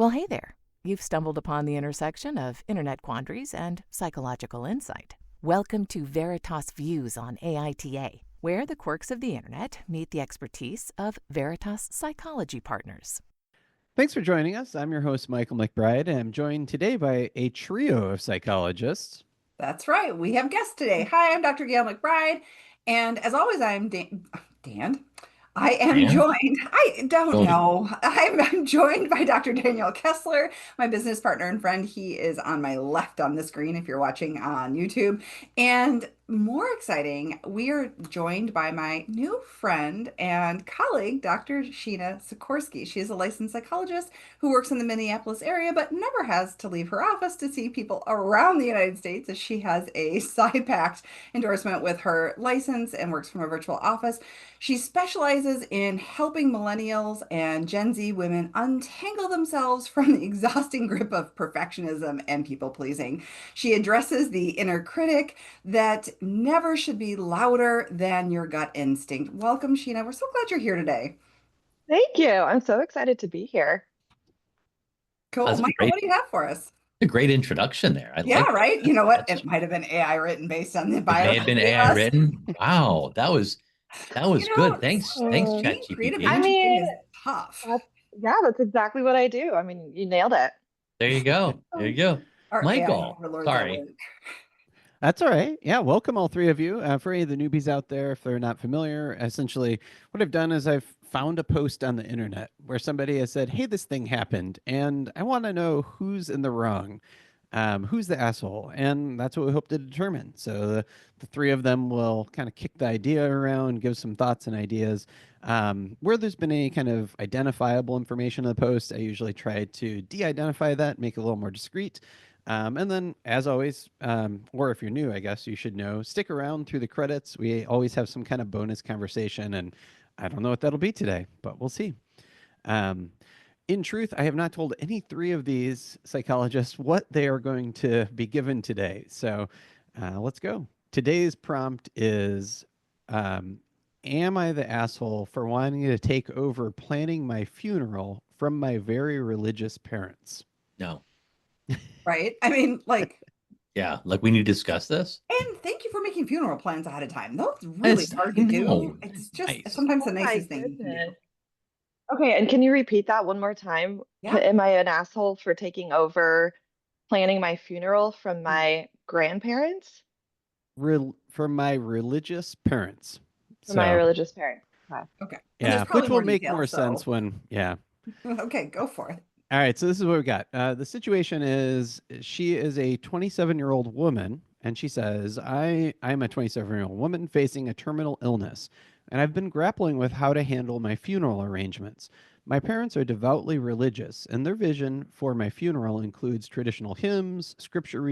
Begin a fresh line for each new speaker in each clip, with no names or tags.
Well, hey there. You've stumbled upon the intersection of internet quandaries and psychological insight. Welcome to Veritas Views on AITA, where the quirks of the internet meet the expertise of Veritas Psychology Partners.
Thanks for joining us. I'm your host, Michael McBride, and I'm joined today by a trio of psychologists.
That's right. We have guests today. Hi, I'm Dr. Gayle MacBride. And as always, I'm Dan. I am joined, I don't know. I'm joined by Dr. Daniel Kessler, my business partner and friend. He is on my left on the screen if you're watching on YouTube. And more exciting, we are joined by my new friend and colleague, Dr. Sheena Sikorsky. She is a licensed psychologist who works in the Minneapolis area, but never has to leave her office to see people around the United States, as she has a side-packed endorsement with her license and works from a virtual office. She specializes in helping millennials and Gen Z women untangle themselves from the exhausting grip of perfectionism and people pleasing. She addresses the inner critic that never should be louder than your gut instinct. Welcome, Sheena. We're so glad you're here today.
Thank you. I'm so excited to be here.
Cool. Michael, what do you have for us?
A great introduction there.
Right? You know what? It might have been AI written based on the bio.
It may have been AI written. Wow, that was good. Thanks, ChatGPT.
I mean,
is tough.
That's exactly what I do. I mean, you nailed it.
There you go. Michael, sorry.
That's all right. Yeah, welcome all three of you. For any of the newbies out there, if they're not familiar, essentially what I've done is I've found a post on the internet where somebody has said, hey, this thing happened, and I want to know who's in the wrong, who's the asshole, and that's what we hope to determine. So the three of them will kind of kick the idea around, give some thoughts and ideas. Where there's been any kind of identifiable information in the post, I usually try to de-identify that, make it a little more discreet. And then, as always, or if you're new, I guess you should know, stick around through the credits. We always have some kind of bonus conversation, and I don't know what that'll be today, but we'll see. In truth, I have not told any three of these psychologists what they are going to be given today. So let's go. Today's prompt is, am I the asshole for wanting to take over planning my funeral from my very religious parents?
No.
Right? I mean,
yeah, we need to discuss this.
And thank you for making funeral plans ahead of time. That's really hard to do. It's just sometimes the nicest thing you can do.
Okay, and can you repeat that one more time?
Yeah.
Am I an asshole for taking over planning my funeral from my grandparents?
From my religious parents.
From my religious parents.
Okay.
Yeah, which will make more sense when,
Okay, go for it.
All right, so this is what we got. The situation is she is a 27-year-old woman, and she says, I'm a 27-year-old woman facing a terminal illness, and I've been grappling with how to handle my funeral arrangements. My parents are devoutly religious, and their vision for my funeral includes traditional hymns, scripture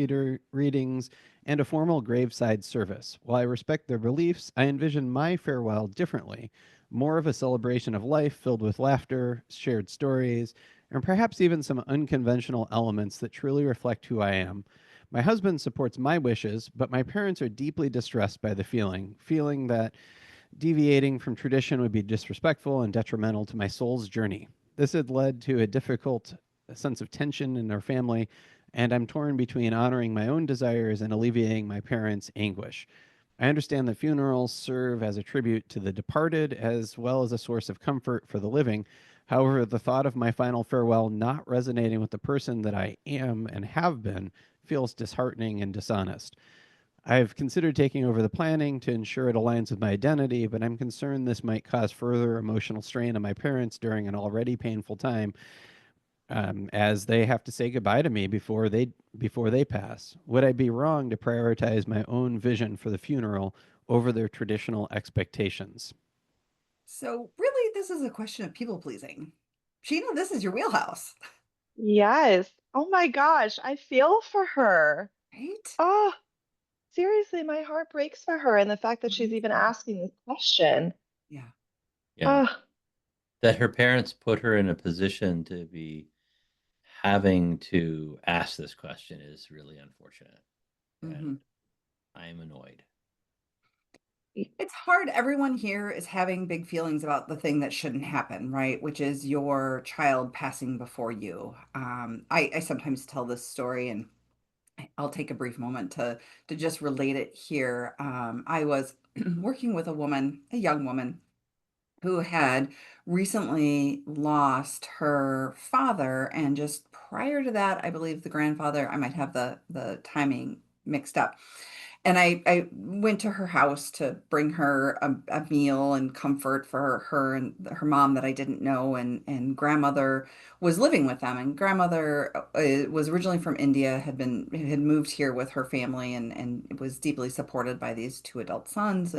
readings, and a formal graveside service. While I respect their beliefs, I envision my farewell differently, more of a celebration of life filled with laughter, shared stories, and perhaps even some unconventional elements that truly reflect who I am. My husband supports my wishes, but my parents are deeply distressed by the feeling that deviating from tradition would be disrespectful and detrimental to my soul's journey. This had led to a difficult sense of tension in our family, and I'm torn between honoring my own desires and alleviating my parents' anguish. I understand that funerals serve as a tribute to the departed as well as a source of comfort for the living. However, the thought of my final farewell not resonating with the person that I am and have been feels disheartening and dishonest. I've considered taking over the planning to ensure it aligns with my identity, but I'm concerned this might cause further emotional strain on my parents during an already painful time, as they have to say goodbye to me before they pass. Would I be wrong to prioritize my own vision for the funeral over their traditional expectations?
So really, this is a question of people pleasing. Sheena, this is your wheelhouse.
Yes. Oh my gosh, I feel for her.
Right?
Oh, seriously, my heart breaks for her, and the fact that she's even asking this question.
Yeah.
That her parents put her in a position to be having to ask this question is really unfortunate. And I am annoyed.
It's hard. Everyone here is having big feelings about the thing that shouldn't happen, right? Which is your child passing before you. I sometimes tell this story, and I'll take a brief moment to just relate it here. I was working with a woman, a young woman, who had recently lost her father, and just prior to that, I believe the grandfather. I might have the timing mixed up. And I went to her house to bring her a meal and comfort for her and her mom that I didn't know, and grandmother was living with them. And grandmother was originally from India, had moved here with her family, and was deeply supported by these two adult sons.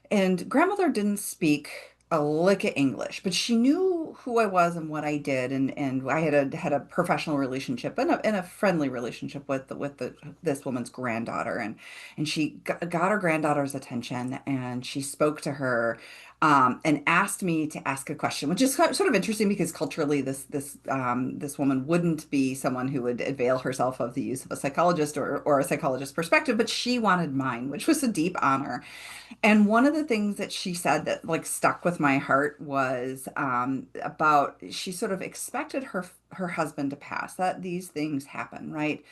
And grandmother didn't speak a lick of English, but she knew who I was and what I did, and I had a professional relationship and a friendly relationship with this woman's granddaughter, and she got her granddaughter's attention, and she spoke to her, and asked me to ask a question, which is sort of interesting because culturally this woman wouldn't be someone who would avail herself of the use of a psychologist or a psychologist perspective, but she wanted mine, which was a deep honor. And one of the things that she said that like stuck with my heart was about she sort of expected her husband to pass, that these things happen, right?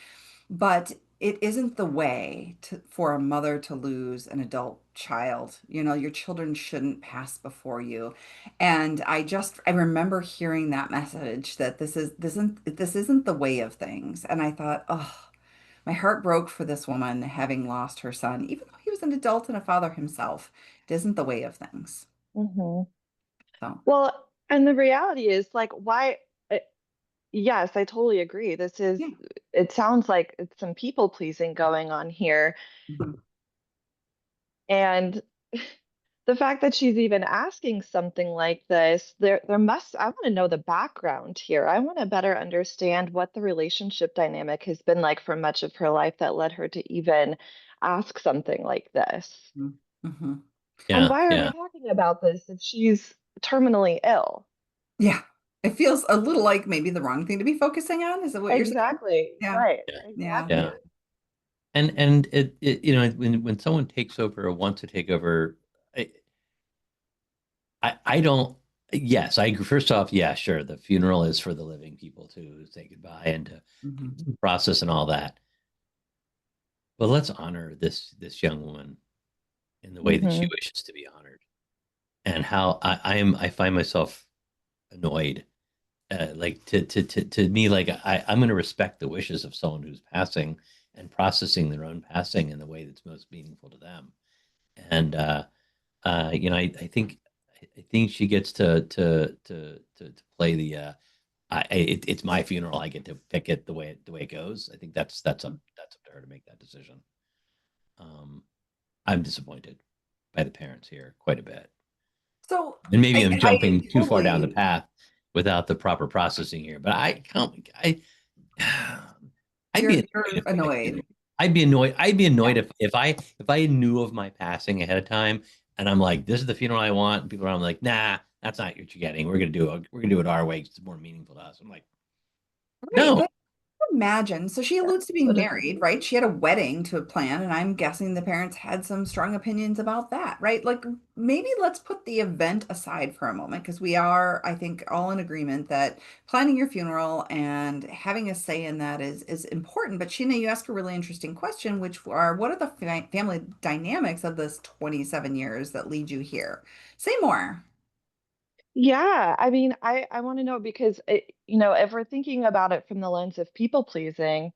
But it isn't the way for a mother to lose an adult child. You know, your children shouldn't pass before you. And I remember hearing that message that this isn't the way of things. And I thought, oh, my heart broke for this woman having lost her son, even though he was an adult and a father himself. It isn't the way of things.
Hmm.
So,
Well, and the reality is like, why? uh, Yes, I totally agree.
yeah.
It sounds like it's some people pleasing going on here.
Mhm.
And the fact that she's even asking something like this, I want to know the background here. I want to better understand what the relationship dynamic has been like for much of her life that led her to even ask something like this.
Mhm.
And
Yeah,
why are we
yeah.
talking about this if she's terminally ill?
Yeah. It feels a little like maybe the wrong thing to be focusing on. Is that what you're saying?
Exactly.
Yeah.
Right.
Yeah.
Yeah.
Exactly.
Yeah. And when someone takes over or wants to take over, I I don't. Yes, I first off, yeah, sure. The funeral is for the living people to say goodbye and to
Mhm.
process and all that. But let's honor this young woman in the way that she
Hmm.
wishes to be honored, and how I find myself annoyed. Like to me, like I'm going to respect the wishes of someone who's passing and processing their own passing in the way that's most meaningful to them. And I think she gets to play the it's my funeral. I get to pick it the way it goes. I think that's up to her to make that decision. Um, I'm disappointed by the parents here quite a bit,
So
and maybe I'm
I
jumping too far down the
totally
path without the proper processing here. But I can't. I'd be annoyed
you're
if I
annoyed.
didn't. I'd be annoyed. I'd be
Yeah.
annoyed if I knew of my passing ahead of time, and I'm like, this is the funeral I want. And people are like, nah, that's not what you're getting. We're gonna do it our way 'cause it's more meaningful to us. I'm like,
Right.
no.
Imagine. So she
That's
alludes to being
what it
married, right? She had a wedding to plan, and I'm guessing the parents had some strong opinions about that, right? Like maybe let's put the event aside for a moment because we are, I think, all in agreement that planning your funeral and having a say in that is important. But Sheena, you ask a really interesting question, which are what are the family dynamics of this 27 years that lead you here? Say more.
Yeah, I mean, I want to know because if we're thinking about it from the lens of people pleasing,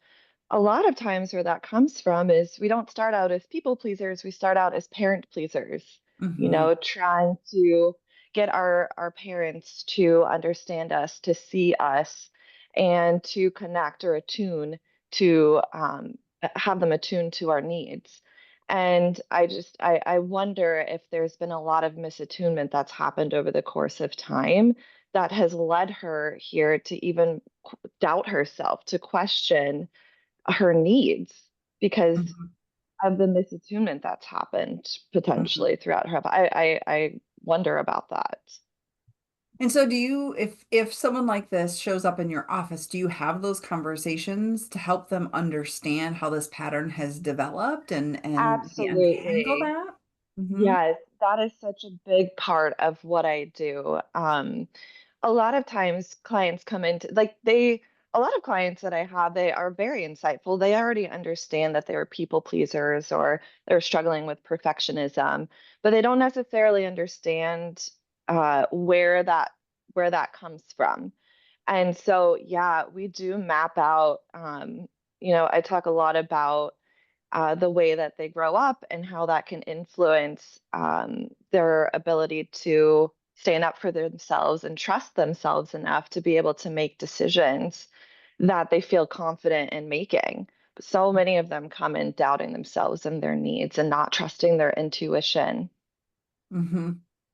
a lot of times where that comes from is we don't start out as people pleasers, we start out as parent pleasers,
Hmm.
trying to get our parents to understand us, to see us, and to connect or attune to have them attuned to our needs. And I wonder if there's been a lot of misattunement that's happened over the course of time that has led her here to even doubt herself, to question her needs because
Hmm.
of the misattunement that's happened
Hmm.
potentially throughout her life. I wonder about that.
And so do you, if someone like this shows up in your office, do you have those conversations to help them understand how this pattern has developed and maybe untangle
Absolutely.
that?
Yes, that is such a big part of what I do. A lot of times clients come into a lot of clients that I have, they are very insightful. They already understand that they're people pleasers or they're struggling with perfectionism, but they don't necessarily understand where that comes from. And so, yeah, we do map out. I talk a lot about the way that they grow up and how that can influence their ability to stand up for themselves and trust themselves enough to be able to make decisions that they feel confident in making. But so many of them come in doubting themselves and their needs and not trusting their intuition.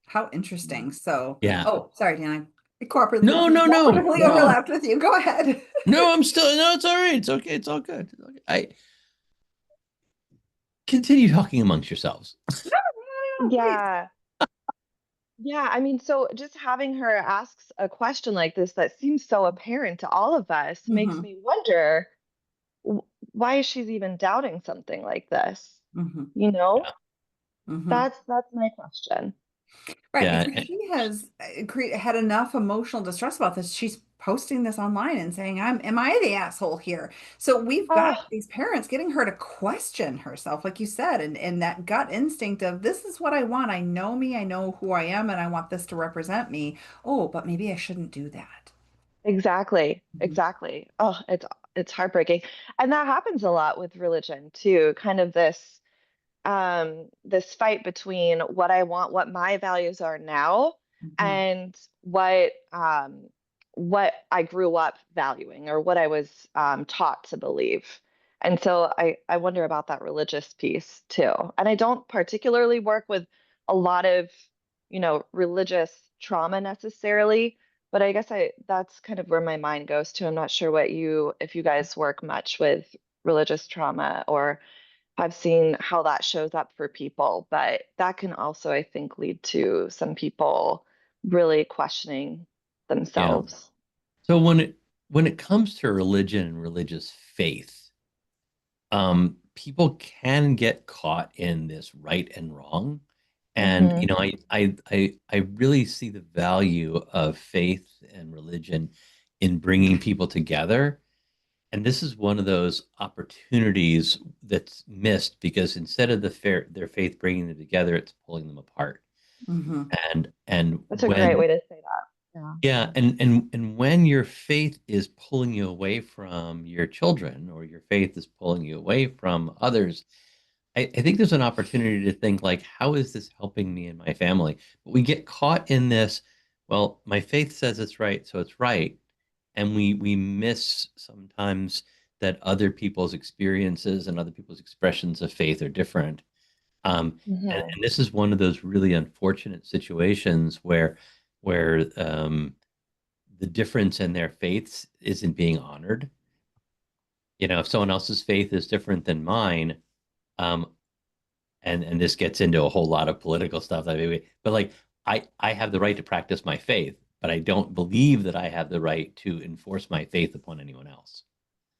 How interesting. So,
Yeah.
oh, sorry, Dan. I cooperatively,
No, no, no,
cooperatively
no.
overlapped with you. Go ahead.
No, it's all right. It's okay. It's all good. It's okay. I continue talking amongst yourselves.
No, please.
Yeah. Yeah, I mean, so just having her ask a question like this that seems so apparent to all of us makes me wonder w- why is she even doubting something like this? You know, that's my question.
Right,
Yeah.
because she has had enough emotional distress about this. She's posting this online and saying, am I the asshole here?" So we've got
Oh,
these parents getting her to question herself, like you said, and that gut instinct of this is what I want. I know me, I know who I am, and I want this to represent me. Oh, but maybe I shouldn't do that.
exactly, exactly. Oh, it's heartbreaking. And that happens a lot with religion too, kind of this fight between what I want, what my values are now,
Mhm.
and what I grew up valuing or what I was taught to believe. And so I wonder about that religious piece too. And I don't particularly work with a lot of, religious trauma necessarily, but I guess that's kind of where my mind goes to. I'm not sure if you guys work much with religious trauma or I've seen how that shows up for people, but that can also, I think, lead to some people really questioning
Yeah.
themselves.
So when it comes to religion and religious faith, people can get caught in this right and wrong. And
Hmm.
I really see the value of faith and religion in bringing people together. And this is one of those opportunities that's missed because instead of their faith bringing them together, it's pulling them apart.
Mhm.
And
That's a great
when
way to say that. Yeah.
yeah, and when your faith is pulling you away from your children or your faith is pulling you away from others, I think there's an opportunity to think like, how is this helping me and my family? But we get caught in this, well, my faith says it's right, so it's right. And we miss sometimes that other people's experiences and other people's expressions of faith are different. And this is one of those really unfortunate situations where the difference in their faiths isn't being honored. If someone else's faith is different than mine, um, and this gets into a whole lot of political stuff that maybe, but like I have the right to practice my faith, but I don't believe that I have the right to enforce my faith upon anyone else.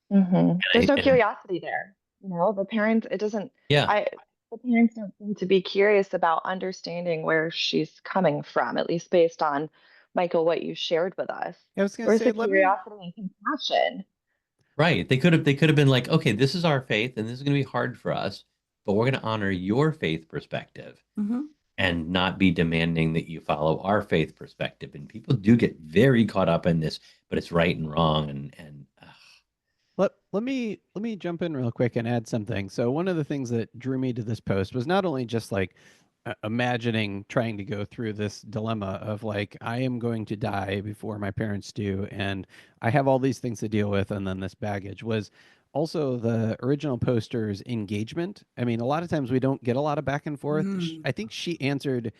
There's no
And
curiosity there. The parents, it doesn't,
yeah,
I, the parents don't seem to be curious about understanding where she's coming from, at least based on, Michael, what you shared with us.
I was going to
Where's
say,
the
let me.
curiosity and compassion?
right. They could have been like, okay, this is our faith, and this is going to be hard for us, but we're going to honor your faith perspective
Mhm.
and not be demanding that you follow our faith perspective. And people do get very caught up in this, but it's right and wrong, and
Let me jump in real quick and add something. So one of the things that drew me to this post was not only just like imagining trying to go through this dilemma of like I am going to die before my parents do, and I have all these things to deal with, and then this baggage was also the original poster's engagement. I mean, a lot of times we don't get a lot of back and forth.
Mm.
I think she answered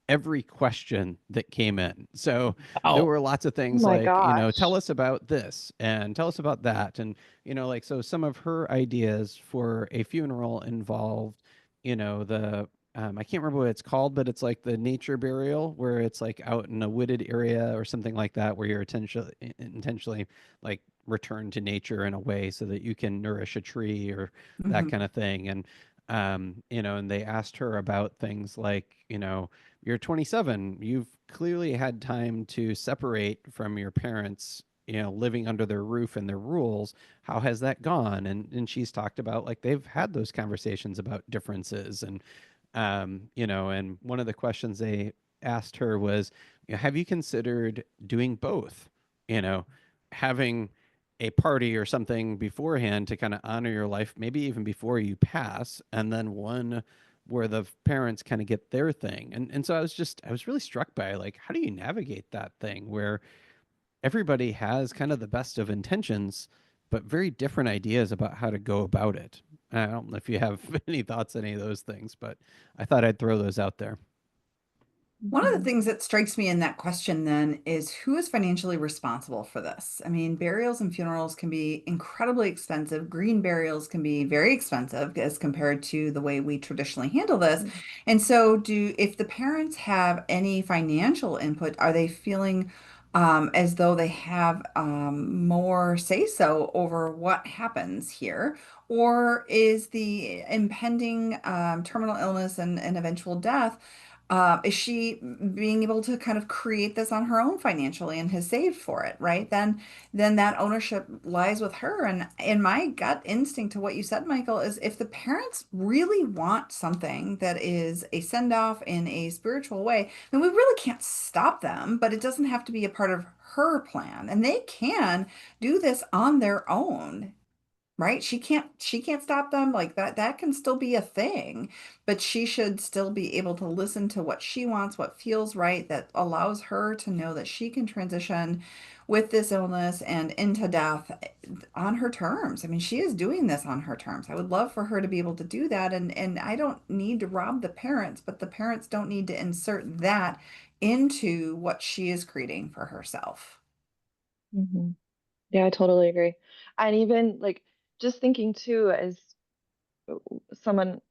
every question that came in. So there
wow.
were lots of
Oh
things
my
like, tell
gosh.
us about this and tell us about that. And, like, so some of her ideas for a funeral involved, the, I can't remember what it's called, but it's like the nature burial where it's like out in a wooded area or something like that, where you're intentionally like return to nature in a way so that you can nourish a tree or that
Mhm.
kind of thing. And And they asked her about things like, you're 27, you've clearly had time to separate from your parents, living under their roof and their rules. How has that gone? And she's talked about, like, they've had those conversations about differences. And one of the questions they asked her was, have you considered doing both? You know, having a party or something beforehand to kind of honor your life, maybe even before you pass, and then one where the parents kind of get their thing. And so I was really struck by, like, how do you navigate that thing where everybody has kind of the best of intentions, but very different ideas about how to go about it. I don't know if you have any thoughts on any of those things, but I thought I'd throw those out there.
One of the
Mhm.
things that strikes me in that question then is who is financially responsible for this? I mean, burials and funerals can be incredibly expensive. Green burials can be very expensive as compared to the way we traditionally handle this. And so, if the parents have any financial input, are they feeling as though they have more say so over what happens here? Or is the impending terminal illness and eventual death? Is she being able to kind of create this on her own financially and has saved for it, right? Then that ownership lies with her. And in my gut instinct to what you said, Michael, is if the parents really want something that is a send off in a spiritual way, then we really can't stop them, but it doesn't have to be a part of her plan. And they can do this on their own, right? She can't stop them, like that can still be a thing, but she should still be able to listen to what she wants, what feels right, that allows her to know that she can transition with this illness and into death on her terms. I mean, she is doing this on her terms. I would love for her to be able to do that, and I don't need to rob the parents, but the parents don't need to insert that into what she is creating for herself.
Mhm. Yeah, I totally agree. And even like just thinking too, as someone,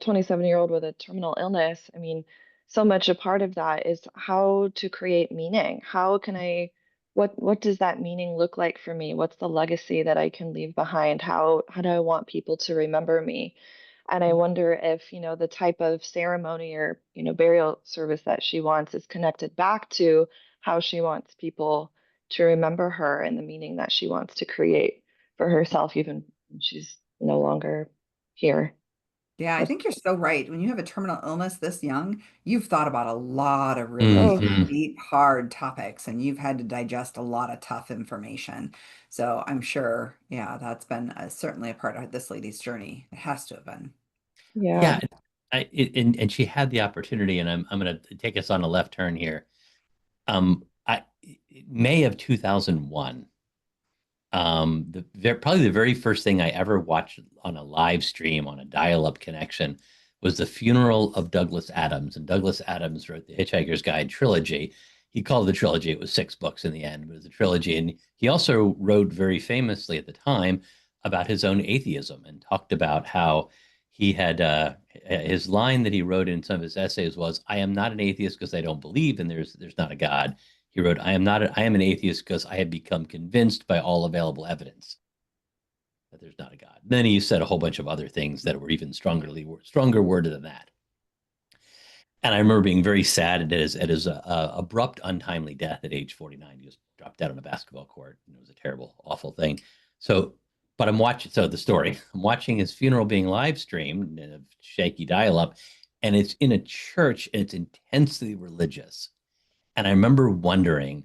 27-year-old with a terminal illness, I mean, so much a part of that is how to create meaning. How can what does that meaning look like for me? What's the legacy that I can leave behind? How do I want people to remember me? And I wonder if, the type of ceremony or, burial service that she wants is connected back to how she wants people to remember her and the meaning that she wants to create for herself, even when she's no longer here.
Yeah, I
That's,
think you're so right. When you have a terminal illness this young, you've thought about a lot of really
oh,
Hmm.
deep, hard topics, and you've had to digest a lot of tough information. So I'm sure, yeah, that's been certainly a part of this lady's journey. It has to have been.
yeah.
Yeah, and she had the opportunity, and I'm going to take us on a left turn here. I May of 2001. Probably the very first thing I ever watched on a live stream on a dial-up connection was the funeral of Douglas Adams. And Douglas Adams wrote the Hitchhiker's Guide trilogy. He called it the trilogy. It was 6 books in the end, but it was a trilogy. And he also wrote very famously at the time about his own atheism and talked about how he had his line that he wrote in some of his essays was, "I am not an atheist because I don't believe, and there's not a God." He wrote, I am an atheist because I have become convinced by all available evidence that there's not a God." Then he said a whole bunch of other things that were even stronger worded than that. And I remember being very sad at his abrupt, untimely death at age 49. He just dropped out on a basketball court. And it was a terrible, awful thing. So, but the story, I'm watching his funeral being live streamed in a shaky dial up, and it's in a church and it's intensely religious. And I remember wondering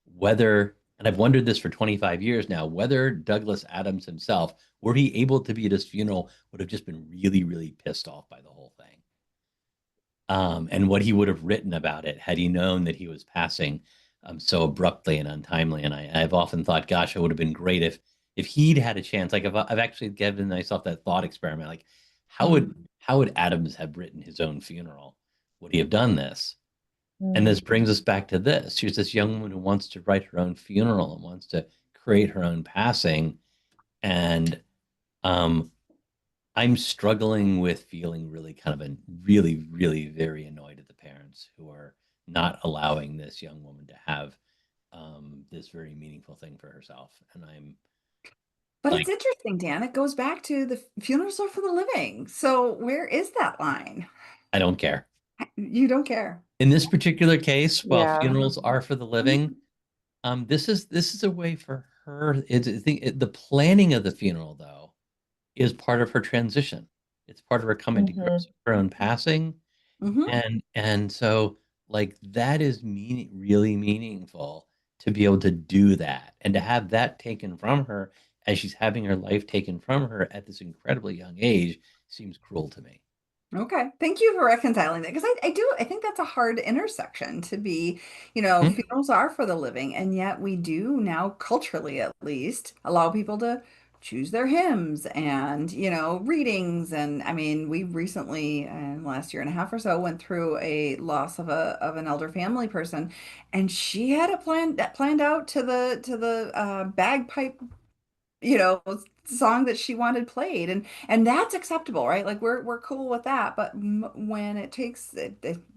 whether, and I've wondered this for 25 years now, whether Douglas Adams himself, were he able to be at his funeral, would have just been really, really pissed off by the whole thing. And what he would have written about it had he known that he was passing so abruptly and untimely. And I've often thought, gosh, it would have been great if he'd had a chance. Like, if I've actually given myself that thought experiment, like, how would Adams have written his own funeral? Would he have done this? And
Mm.
this brings us back to this. She's this young woman who wants to write her own funeral and wants to create her own passing. And um, I'm struggling with feeling really kind of really, really very annoyed at the parents who are not allowing this young woman to have this very meaningful thing for herself. And
But
Like,
it's interesting, Dan. It goes back to the funerals are for the living. So where is that line?
I don't care.
You don't care.
In this particular case, while
Yeah.
funerals are for the living, this is a way for her. The planning of the funeral, though, is part of her transition. It's part of her coming to
Hmm.
grips with her own passing,
Hmm.
and so like that is really meaningful to be able to do that and to have that taken from her as she's having her life taken from her at this incredibly young age seems cruel to me.
Okay. Thank you for reconciling that because I think that's a hard intersection to be,
Mhm.
funerals are for the living, and yet we do now, culturally at least, allow people to choose their hymns and, readings. And I mean, we recently, last year and a half or so, went through a loss of an elder family person, and she had it planned out to the bagpipe, song that she wanted played, and that's acceptable, right? Like we're cool with that. But when it takes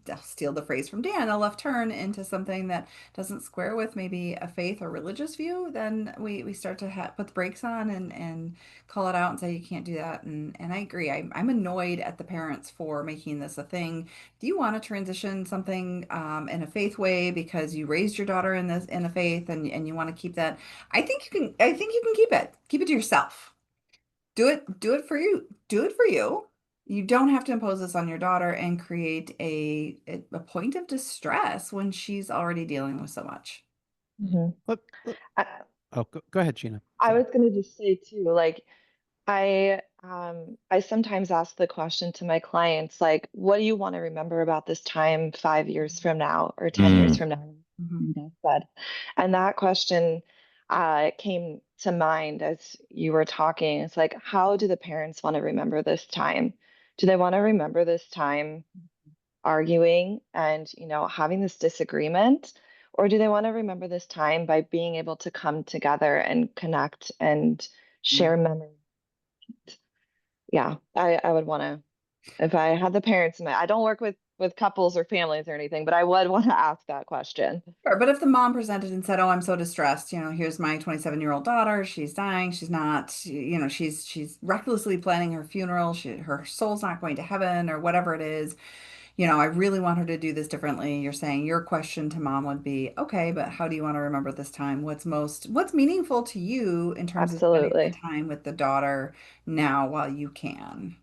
I'll steal the phrase from Dan, a left turn into something that doesn't square with maybe a faith or religious view, then we start to put the brakes on and call it out and say you can't do that. And I agree. I'm annoyed at the parents for making this a thing. Do you want to transition something in a faith way because you raised your daughter in a faith, and you want to keep that? I think you can keep it. Keep it to yourself. Do it for you. Do it for you. You don't have to impose this on your daughter and create a point of distress when she's already dealing with so much.
Hmm.
Let- let- oh, go ahead, Sheena.
I
Sorry.
was going to just say too, like I sometimes ask the question to my clients, like, what do you want to remember about this time 5 years from now or 10 years
Mm.
from now?
Mhm.
And Beth said, and that question came to mind as you were talking. It's like, how do the parents want to remember this time? Do they want to remember this time arguing and, having this disagreement? Or do they want to remember this time by being able to come together and connect and
Yeah.
share memories? Yeah, I would want to, if I had the parents in my, I don't work with couples or families or anything, but I would want to ask that question.
Sure. But if the mom presented and said, "Oh, I'm so distressed, here's my 27-year-old daughter. She's dying. She's not, she's recklessly planning her funeral. Her soul's not going to heaven or whatever it is. I really want her to do this differently." You're saying your question to mom would be, "Okay, but how do you want to remember this time? What's meaningful to you in terms of spending the
Absolutely.
time with the daughter now while you can?"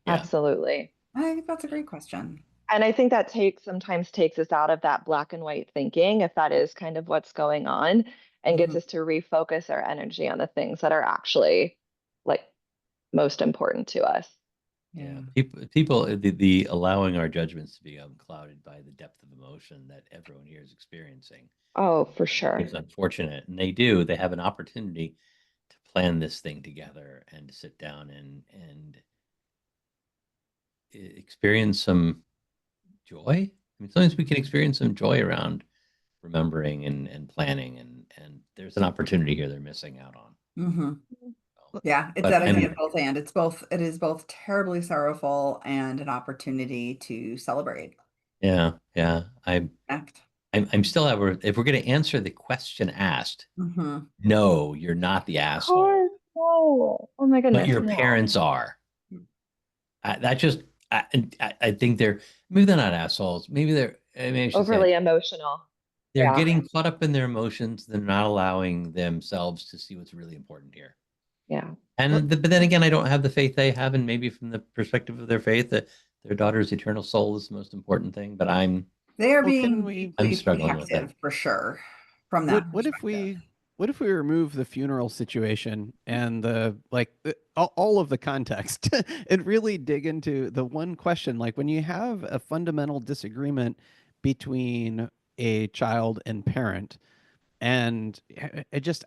Yeah.
Absolutely.
I think that's a great question.
And I think that sometimes takes us out of that black and white thinking, if that is kind of what's going on, and gets
Mhm.
us to refocus our energy on the things that are actually like most important to us.
Yeah,
Yeah.
the allowing our judgments to become clouded by the depth of emotion that everyone here is experiencing
Oh, for sure.
is unfortunate, and they do. They have an opportunity to plan this thing together and to sit down and experience some joy. I mean, sometimes we can experience some joy around remembering and planning, and there's an opportunity here they're missing out on.
Hmm.
So,
Yeah, it's
but
that idea of
I'm
both and. It is both terribly sorrowful and an opportunity to celebrate.
yeah,
Act.
I'm still if we're going to answer the question asked,
Hmm.
no, you're not the
Of
asshole,
course. No. Oh my
but
goodness,
your
no.
parents are. That just I think maybe they're not assholes. Maybe I should say
Overly emotional.
they're
Yeah.
getting caught up in their emotions. They're not allowing themselves to see what's really important here.
Yeah.
But then again, I don't have the faith they have, and maybe from the perspective of their faith, that their daughter's eternal soul is the most important thing. But
They are
Well, can
being
we?
I'm
deeply
struggling with it.
protective for sure from
What
that
what if
perspective.
we? What if we remove the funeral situation and all of the context and really dig into the one question? Like when you have a fundamental disagreement between a child and parent, and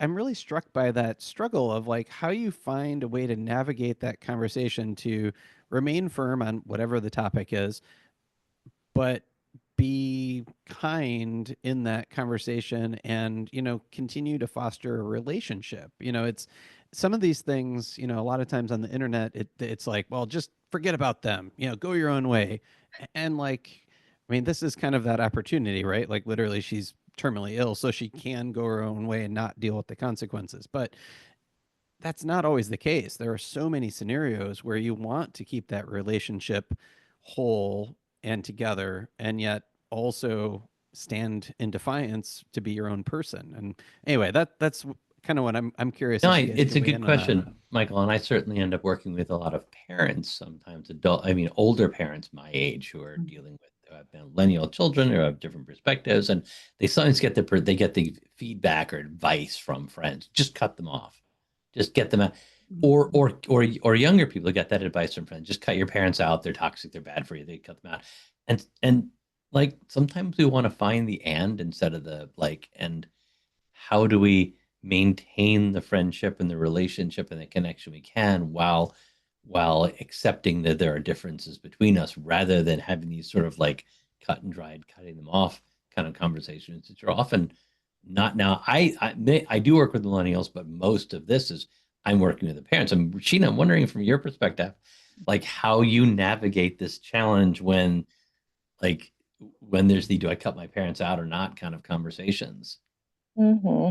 I'm really struck by that struggle of like how you find a way to navigate that conversation to remain firm on whatever the topic is, but be kind in that conversation and continue to foster a relationship. It's some of these things, a lot of times on the internet it's like, well, just forget about them, go your own way. And like, I mean, this is kind of that opportunity, right? Like literally she's terminally ill so she can go her own way and not deal with the consequences. But that's not always the case. There are so many scenarios where you want to keep that relationship whole and together, and yet also stand in defiance to be your own person. And anyway, that's kind of what I'm curious
No,
if you guys
it's
can
a
weigh
good
in on that.
question, Michael. And I certainly end up working with a lot of parents, sometimes older parents my age who are dealing with millennial children who have different perspectives, and they sometimes get the feedback or advice from friends. Just cut them off. Just get them out. Or younger people get that advice from friends. Just cut your parents out. They're toxic. They're bad for you. They cut them out. And like sometimes we want to find the and instead of the like. And how do we maintain the friendship and the relationship and the connection we can while accepting that there are differences between us rather than having these sort of like cut and dried, cutting them off kind of conversations that are often not now. I do work with millennials, but most of this is I'm working with the parents. Sheena, I'm wondering from your perspective, like how you navigate this challenge like when there's the do I cut my parents out or not kind of conversations.
Hmm.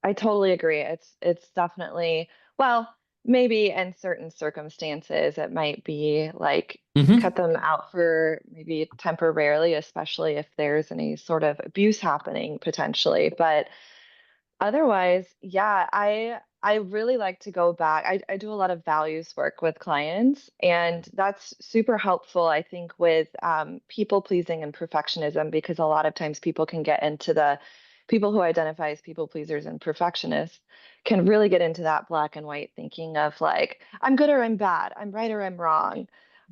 I totally agree. It's definitely, well, maybe in certain circumstances it might be like
Mm-hmm.
cut them out for maybe temporarily, especially if there's any sort of abuse happening potentially. But otherwise, yeah, I really like to go back. I do a lot of values work with clients, and that's super helpful, I think, with people pleasing and perfectionism, because a lot of times people can get into the people who identify as people pleasers and perfectionists can really get into that black and white thinking of like, I'm good or I'm bad, I'm right or I'm wrong.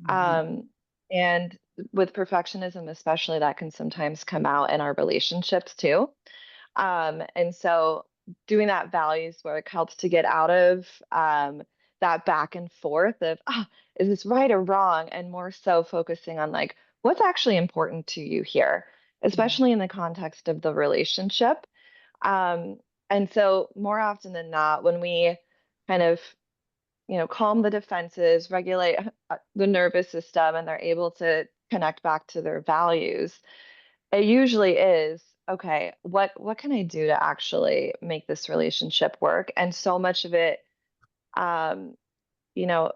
Mhm.
And with perfectionism, especially, that can sometimes come out in our relationships too. And so doing that values work helps to get out of that back and forth of, oh, is this right or wrong? And more so focusing on like, what's actually important to you here, especially in the context of the relationship. Um, and so more often than not, when we kind of, calm the defenses, regulate the nervous system, and they're able to connect back to their values, it usually is, okay, what can I do to actually make this relationship work? And so much of it, um, you know,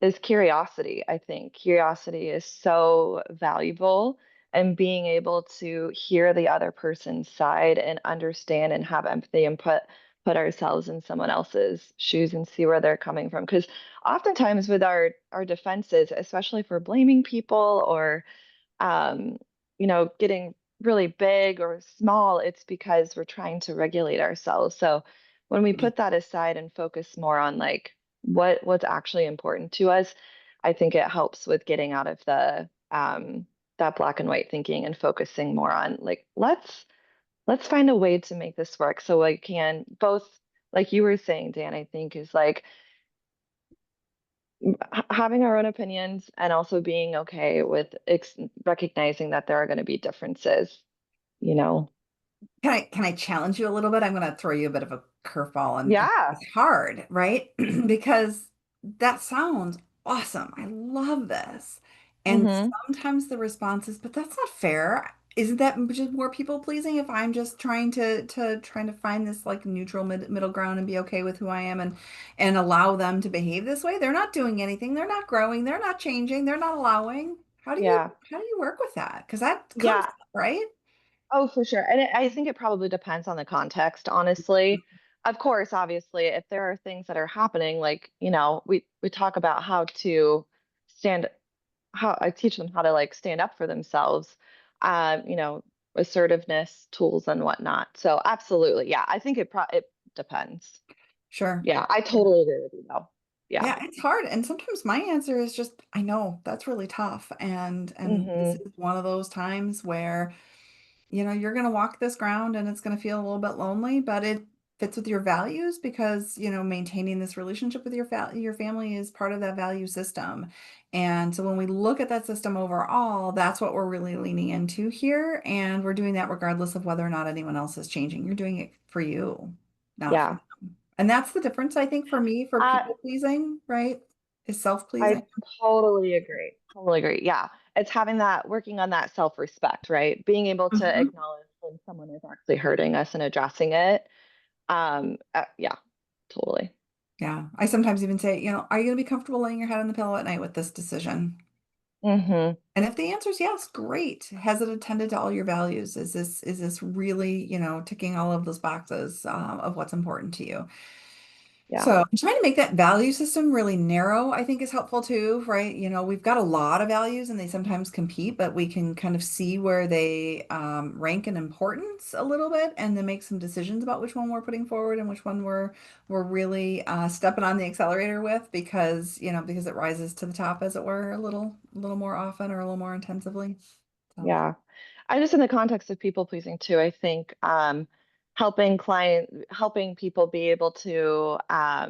is curiosity. I think curiosity is so valuable, and being able to hear the other person's side and understand and have empathy and put ourselves in someone else's shoes and see where they're coming from. Because oftentimes with our defenses, especially for blaming people or um, getting really big or small, it's because we're trying to regulate ourselves. So when we put that aside and focus more on like what's actually important to us, I think it helps with getting out of the that black and white thinking and focusing more on like let's find a way to make this work so I can both, like you were saying, Dan, I think is like having our own opinions and also being okay with recognizing that there are going to be differences, you know?
Can I challenge you a little bit? I'm going to throw you a bit of a curveball, and
Yeah.
it's hard, right? Because that sounds awesome. I love this. And
Hmm.
sometimes the response is, but that's not fair. Isn't that just more people pleasing if I'm just trying to find this like neutral middle ground and be okay with who I am and allow them to behave this way? They're not doing anything. They're not growing. They're not changing. They're not allowing. How do you
Yeah.
how do you work with that? Because that comes
Yeah.
up, right?
Oh, for sure. And I think it probably depends on the context, honestly. Of course, obviously, if there are things that are happening, like, we talk about stand, how I teach them how to like stand up for themselves, um, you know, assertiveness tools and whatnot. So absolutely. Yeah. I think it depends.
Sure.
Yeah, I totally agree with you though. Yeah.
Yeah, it's hard. And sometimes my answer is just, I know that's really tough. And this
Hmm.
is one of those times where, you're going to walk this ground and it's going to feel a little bit lonely, but it fits with your values because, maintaining this relationship with your family is part of that value system. And so when we look at that system overall, that's what we're really leaning into here. And we're doing that regardless of whether or not anyone else is changing. You're doing it for you, not for
Yeah.
them. And that's the difference, I think, for me, for
I
people pleasing, right? Is
I
self-pleasing.
totally agree. Totally agree. Yeah. It's having that, working on that self-respect, right? Being able to
Mhm.
acknowledge when someone is actually hurting us and addressing it. Yeah, totally.
Yeah. I sometimes even say, are you going to be comfortable laying your head on the pillow at night with this decision?
Mm-hmm.
And if the answer is yes, great. Has it attended to all your values? Is this really, ticking all of those boxes of what's important to you?
Yeah.
So trying to make that value system really narrow, I think is helpful too, right? We've got a lot of values and they sometimes compete, but we can kind of see where they rank in importance a little bit and then make some decisions about which one we're putting forward and which one we're really stepping on the accelerator with because it rises to the top, as it were, a little more often or a little more intensively. So,
Yeah. I just in the context of people pleasing too, I think helping people be able to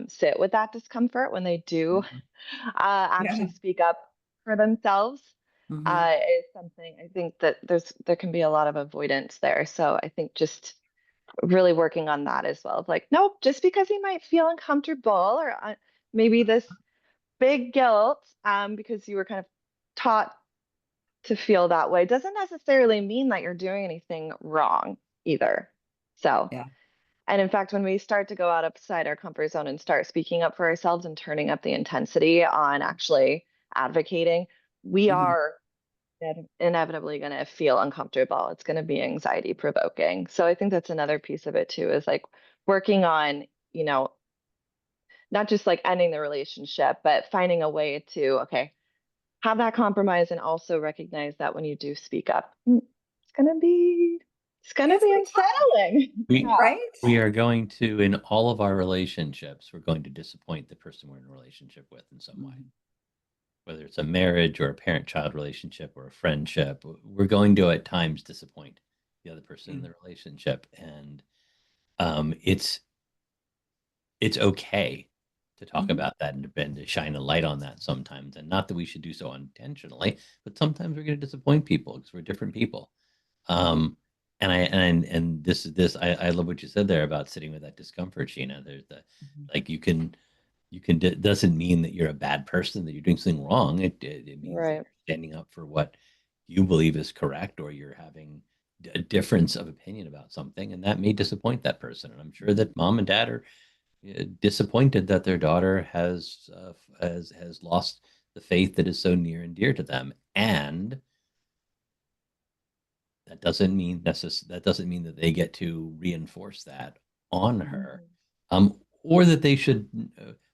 sit with that discomfort when they do
Mhm.
yeah.
actually speak up for themselves
Hmm.
is something I think that there can be a lot of avoidance there. So I think just really working on that as well. Of like, nope, just because you might feel uncomfortable or maybe this big guilt because you were kind of taught to feel that way doesn't necessarily mean that you're doing anything wrong either. So,
Yeah.
and in fact, when we start to go outside our comfort zone and start speaking up for ourselves and turning up the intensity on actually advocating, we
Hmm.
are inevitably going to feel uncomfortable. It's going to be anxiety provoking. So I think that's another piece of it too, is like working on, not just like ending the relationship, but finding a way to, okay, have that compromise and also recognize that when you do speak up, it's gonna
It's
be
like,
unsettling.
We
Yeah.
right?
we are going to, in all of our relationships, we're going to disappoint the person we're in a relationship with in some way.
Mhm.
Whether it's a marriage or a parent-child relationship or a friendship, we're going to at times disappoint the other person in the relationship, and um, it's it's okay to talk
Mhm.
about that and to shine a light on that sometimes, and not that we should do so intentionally, but sometimes we're going to disappoint people because we're different people. Um, and this I love what you said there about sitting with that discomfort, Sheena. There's the
Mhm.
like you can it doesn't mean that you're a bad person, that you're doing something wrong. It means that
Right.
you're standing up for what you believe is correct, or you're having a difference of opinion about something, and that may disappoint that person. And I'm sure that mom and dad are disappointed that their daughter has lost the faith that is so near and dear to them, and that doesn't mean that they get to reinforce that on her,
Mhm.
or that they should,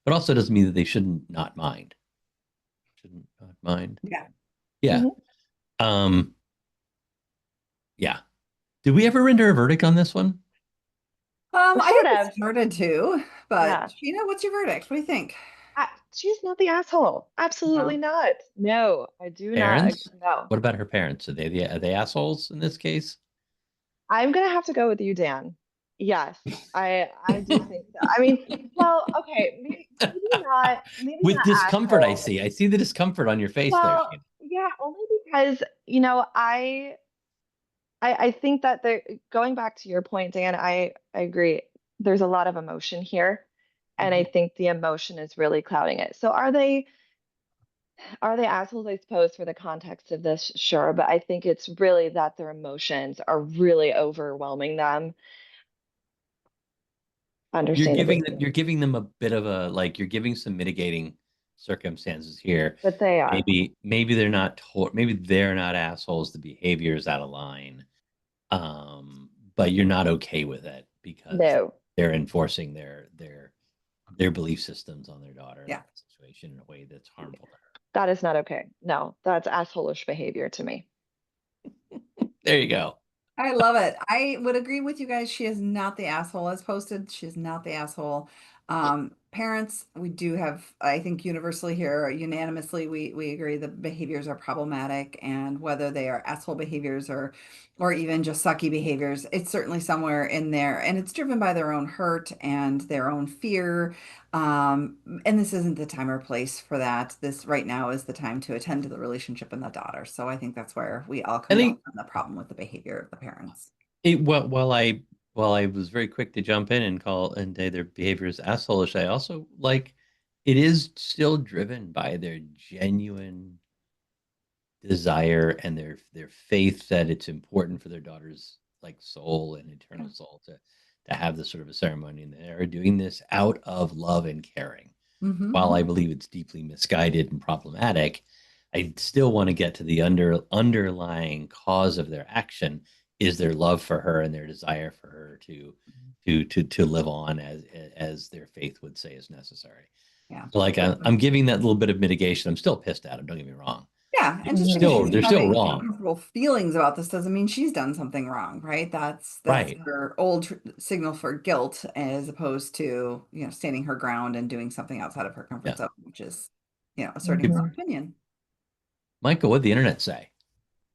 but also doesn't mean that they shouldn't not mind.
Yeah.
Yeah.
Mhm.
Um, yeah. Did we ever render a verdict on this one?
We
I
should
think we
have.
started to, but
Yeah.
Sheena, what's your verdict? What do you think?
She's not the asshole.
No.
Absolutely not. No, I do not.
Parents?
No.
What about her parents? Are they assholes in this case?
I'm gonna have to go with you, Dan. Yes, I do think so. I mean, well, okay, maybe
With
not
discomfort, I
asshole.
see. I see the discomfort on your face there,
Well,
Sheena.
yeah, only because, I think that going back to your point, Dan, I agree. There's a lot of emotion here, and I
Mhm.
think the emotion is really clouding it. So are they assholes, I suppose, for the context of this? Sure, but I think it's really that their emotions are really overwhelming them,
You're
understandably.
giving them you're giving them a bit of a, like, you're giving some mitigating circumstances here.
But they are.
Maybe they're not assholes. The behavior is out of line. But you're not okay with it because
No,
they're enforcing their belief systems on their daughter in
Yeah.
that situation in a way that's harmful to
that is not okay. No, that's assholish behavior to me.
her. There you go.
I love it. I would agree with you guys. She is not the asshole as posted. She is not the asshole. Parents, we do have, I think universally here, unanimously, we agree the behaviors are problematic, and whether they are asshole behaviors or even just sucky behaviors, it's certainly somewhere in there. And it's driven by their own hurt and their own fear. And this isn't the time or place for that. This right now is the time to attend to the relationship and the daughter. So I think that's where we all
I
converge
think
on the problem with the behavior of the parents.
while I was very quick to jump in and call and say their behavior is assholeish, I also like it is still driven by their genuine desire and their faith that it's important for their daughter's, like, soul and eternal soul to have this sort of a ceremony, and they're doing this out of love and caring.
Mm-hmm.
While I believe it's deeply misguided and problematic, I still want to get to the underlying cause of their action is their love for her and their desire for her to live on as their faith would say is necessary.
Yeah.
So like I'm giving that little bit of mitigation. I'm still pissed at him. Don't get me wrong.
Yeah, and just because she's having uncomfortable feelings about this doesn't mean she's done something wrong, right? That's
right.
her old signal for guilt, as opposed to, you know, standing her ground and doing something outside of her comfort zone, which is, you know, asserting her opinion.
Michael, what'd the internet say?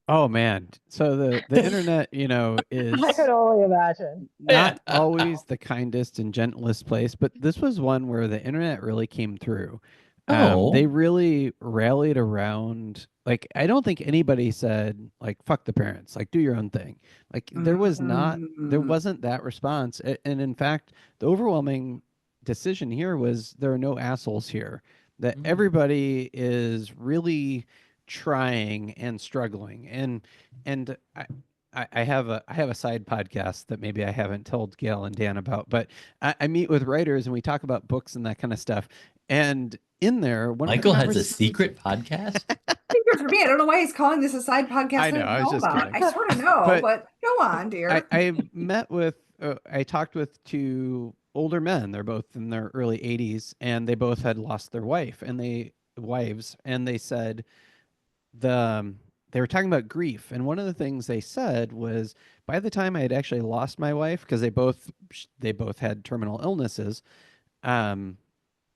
Oh man. So the internet, you know, is
I could only imagine.
Not always the kindest and gentlest place, but this was one where the internet really came through. They really rallied around, like, I don't think anybody said, like, fuck the parents, like, do your own thing. Like, there wasn't that response. And in fact, the overwhelming decision here was there are no assholes here, that everybody is really trying and struggling. And I have a side podcast that maybe I haven't told Gail and Dan about, but I meet with writers and we talk about books and that kind of stuff. And in there,
Michael has a secret podcast.
Secret for me. I don't know why he's calling this a side podcast.
I know. I was just kidding.
I sort of know, but go on, dear.
I met with, I talked with two older men. They're both in their early 80s, and they both had lost their wives, and they said they were talking about grief, and one of the things they said was, by the time I had actually lost my wife, because they both had terminal illnesses,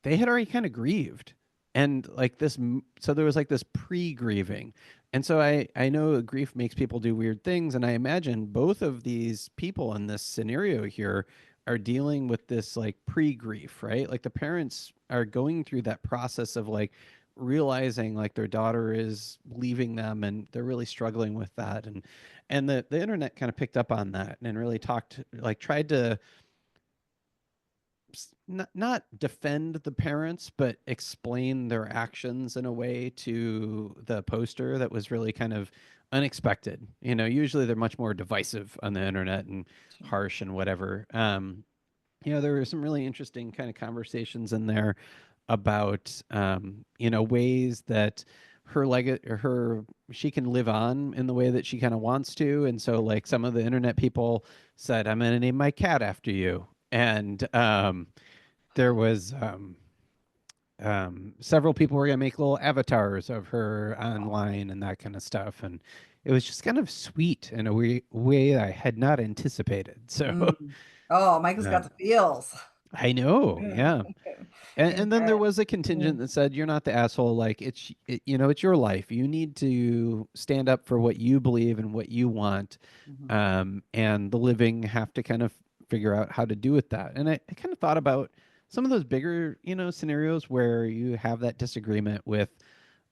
they had already kind of grieved, and like this, so there was like this pre-grieving, and so I know grief makes people do weird things, and I imagine both of these people in this scenario here are dealing with this like pre-grief, right? Like the parents are going through that process of like realizing like their daughter is leaving them, and they're really struggling with that, and the internet kind of picked up on that and really tried to not defend the parents, but explain their actions in a way to the poster that was really kind of unexpected. You know, usually they're much more divisive on the internet and harsh and whatever. You know, there were some really interesting kind of conversations in there about, you know, ways that she can live on in the way that she kind of wants to. And so like some of the internet people said, I'm going to name my cat after you. And there was several people were going to make little avatars of her online and that kind of stuff. And it was just kind of sweet in a way I had not anticipated. So,
oh, Michael's got the feels.
I know. Yeah. And then there was a contingent that said, you're not the asshole. Like you know, it's your life. You need to stand up for what you believe and what you want. And the living have to kind of figure out how to do with that. And I kind of thought about some of those bigger, you know, scenarios where you have that disagreement with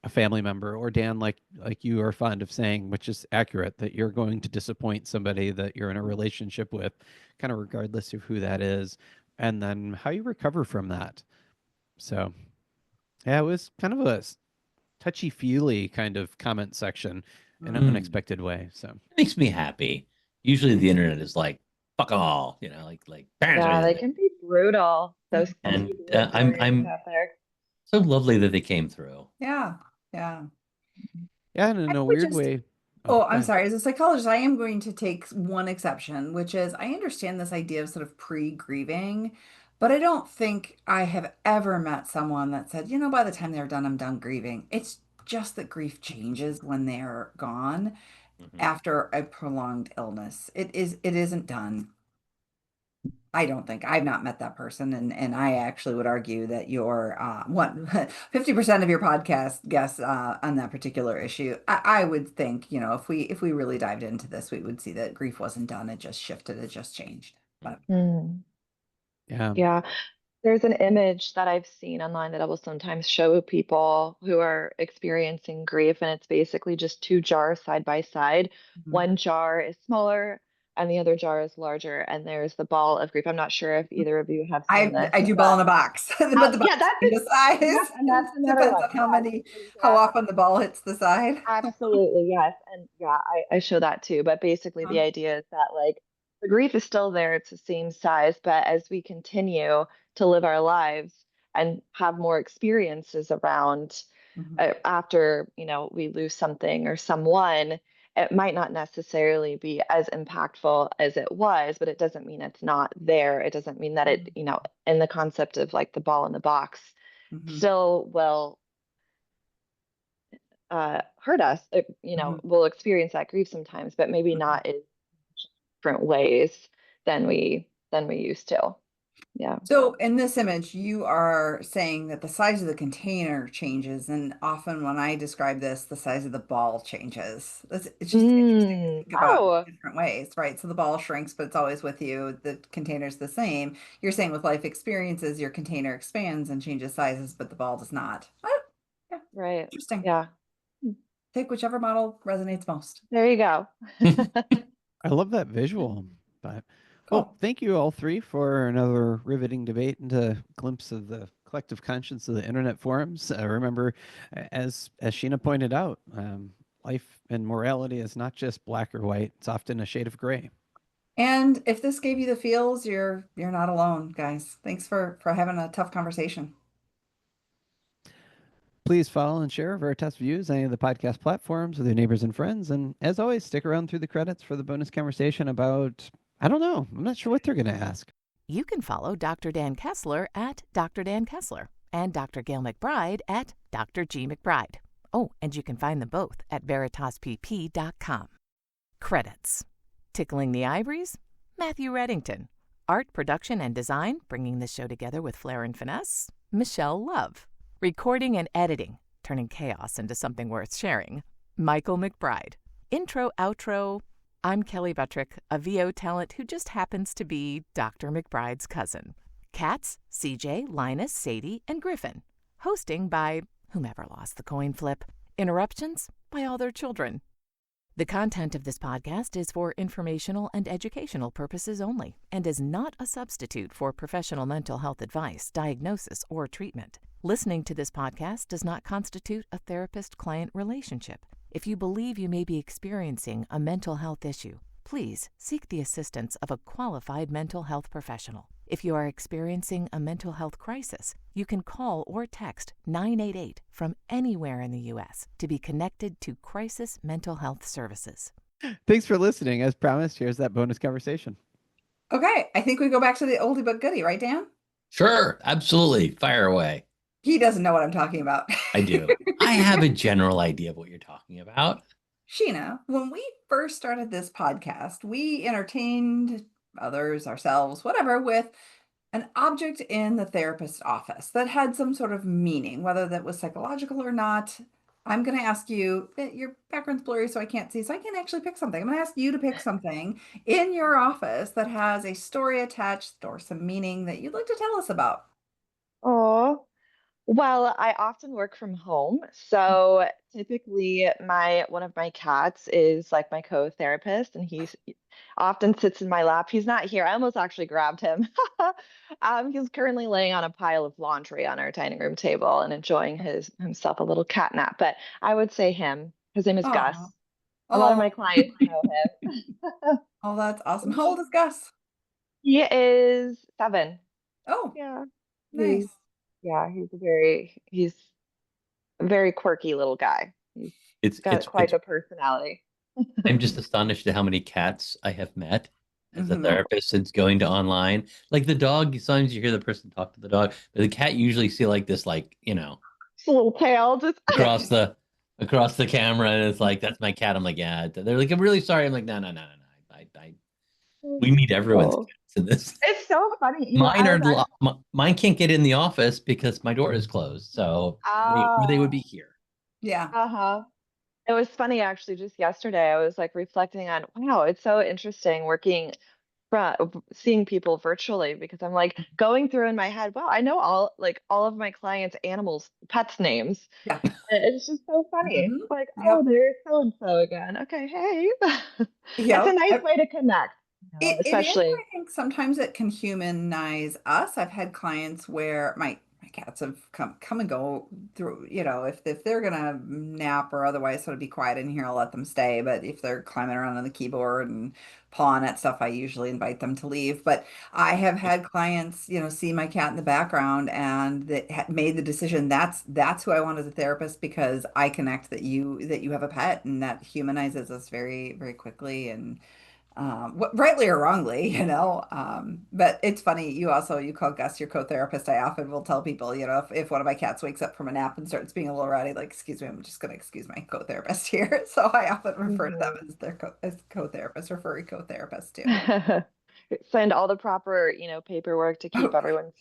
a family member, or Dan, like you are fond of saying, which is accurate, that you're going to disappoint somebody that you're in a relationship with, kind of regardless of who that is, and then how you recover from that. So yeah, it was kind of a touchy-feely kind of comment section in an unexpected way. So
it makes me happy. Usually the internet is like, fuck them all, you know, like
yeah, they can be brutal. Those
and I'm
out there.
so lovely that they came through.
Yeah.
And in a weird way.
I'm sorry. As a psychologist, I am going to take one exception, which is I understand this idea of sort of pre-grieving, but I don't think I have ever met someone that said, you know, by the time they're done, I'm done grieving. It's just that grief changes when they're gone after a prolonged illness. It isn't done. I don't think I've not met that person, and I actually would argue that your 50% of your podcast guests on that particular issue. I would think, you know, if we really dived into this, we would see that grief wasn't done; it just shifted, it just changed. But
yeah. There's an image that I've seen online that I will sometimes show people who are experiencing grief, and it's basically just two jars side by side. One jar is smaller and the other jar is larger, and there's the ball of grief. I'm not sure if either of you have seen this.
I do ball in a box. But the box
that's
the size.
Yeah, and that's
Depends on how often the ball hits the side.
Absolutely, yes. And yeah, I show that too. But basically the idea is that like The grief is still there. It's the same size, but as we continue to live our lives and have more experiences around after, we lose something or someone, it might not necessarily be as impactful as it was, but it doesn't mean it's not there. It doesn't mean that it, in the concept of like the ball in the box, still will hurt us. We'll experience that grief sometimes, but maybe not in different ways than we used to. Yeah.
So in this image, you are saying that the size of the container changes, and often when I describe this, the size of the ball changes. It's just interesting to think about different ways, right? So the ball shrinks, but it's always with you. The container's the same. You're saying with life experiences, your container expands and changes sizes, but the ball does not. Oh, yeah.
Right.
Interesting.
Yeah.
Take whichever model resonates most.
There you go.
I love that visual. But
Cool.
well, thank you all three for another riveting debate and a glimpse of the collective conscience of the internet forums. Remember, as Sheena pointed out, life and morality is not just black or white. It's often a shade of gray.
And if this gave you the feels, you're not alone, guys. Thanks for having a tough conversation.
Please follow and share Veritas Views on any of the podcast platforms with your neighbors and friends. And as always, stick around through the credits for the bonus conversation about, I don't know, I'm not sure what they're going to ask.
You can follow Dr. Dan Kessler at Dr. Dan Kessler and Dr. Gayle MacBride at Dr. G. MacBride. Oh, and you can find them both at veritaspp.com. Credits. Tickling the Ivories, Matthew Reddington. Art, production, and design, bringing the show together with flair and finesse, Michelle Love. Recording and editing, turning chaos into something worth sharing, Michael McBride. Intro, outro, I'm Kelly Buttrick, a VO talent who just happens to be Dr. McBride's cousin. Cats, CJ, Linus, Sadie, and Griffin. Hosting by whomever lost the coin flip. Interruptions by all their children. The content of this podcast is for informational and educational purposes only and is not a substitute for professional mental health advice, diagnosis, or treatment. Listening to this podcast does not constitute a therapist-client relationship. If you believe you may be experiencing a mental health issue, please seek the assistance of a qualified mental health professional. If you are experiencing a mental health crisis, you can call or text 988 from anywhere in the U.S. to be connected to Crisis Mental Health Services.
Thanks for listening. As promised, here's that bonus conversation.
Okay, I think we go back to the oldie but goodie, right, Dan?
Sure, absolutely. Fire away.
He doesn't know what I'm talking about.
I do. I have a general idea of what you're talking about.
Sheena, when we first started this podcast, we entertained others, ourselves, whatever, with an object in the therapist's office that had some sort of meaning, whether that was psychological or not. I'm going to ask you, your background's blurry, so I can't see, so I can't actually pick something. I'm going to ask you to pick something in your office that has a story attached or some meaning that you'd like to tell us about.
Oh, well, I often work from home, so typically one of my cats is like my co-therapist, and he often sits in my lap. He's not here. I almost actually grabbed him. He's currently laying on a pile of laundry on our dining room table and enjoying himself a little cat nap. But I would say him. His name is Gus. A lot of my clients know him.
Oh, that's awesome. How old is Gus?
He is 7.
Oh,
yeah,
nice.
He's a very quirky little guy. He's got quite a personality.
I'm just astonished at how many cats I have met as a therapist since going to online. Like the dog, sometimes you hear the person talk to the dog, but the cat usually see like this, like,
It's a little tail just
across the camera, and it's like, that's my cat. I'm like, yeah. They're like, I'm really sorry. I'm like, no. We meet everyone's cats in this.
It's so funny.
Mine can't get in the office because my door is closed. So they would be here.
Yeah.
It was funny, actually, just yesterday, I was like reflecting on, wow, it's so interesting seeing people virtually, because I'm like going through in my head, wow, I know all of my clients' pets' names.
Yeah.
It's just so funny. Like, oh, there's so-and-so again. Okay, hey.
Yeah.
It's a nice way to connect.
Especially, I think sometimes it can humanize us. I've had clients where my cats have come and go through, if they're gonna nap or otherwise sort of be quiet in here, I'll let them stay. But if they're climbing around on the keyboard and pawing at stuff, I usually invite them to leave. But I have had clients, see my cat in the background and that made the decision that's who I want as a therapist because I connect that you have a pet and that humanizes us very, very quickly and rightly or wrongly, but it's funny. You call Gus your co-therapist. I often will tell people, if one of my cats wakes up from a nap and starts being a little rowdy, like, excuse me, I'm just going to excuse my co-therapist here. So I often refer to them as as co-therapist or furry co-therapist too.
Send all the proper, paperwork to keep everyone's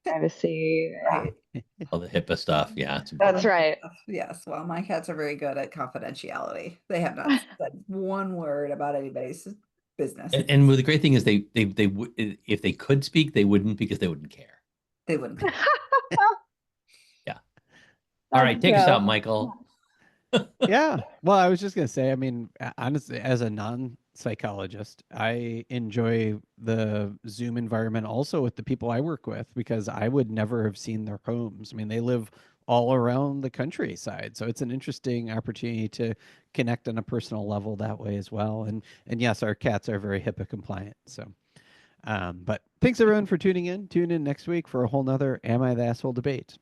privacy.
Right.
All the HIPAA stuff. Yeah.
That's right.
Yes. Well, my cats are very good at confidentiality. They have not said one word about anybody's business.
And the great thing is they would, if they could speak, they wouldn't because they wouldn't care.
They wouldn't.
Yeah. All right. Take us out, Michael.
Yeah. Well, I was just going to say, I mean, honestly, as a non-psychologist, I enjoy the Zoom environment also with the people I work with because I would never have seen their homes. I mean, they live all around the countryside. So it's an interesting opportunity to connect on a personal level that way as well. And yes, our cats are very HIPAA compliant. So, but thanks everyone for tuning in. Tune in next week for a whole nother Am I the Asshole debate.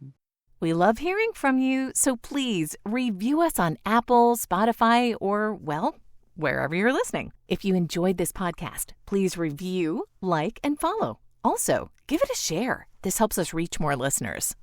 We love hearing from you, so please review us on Apple, Spotify, or, well, wherever you're listening. If you enjoyed this podcast, please review, like, and follow. Also, give it a share. This helps us reach more listeners.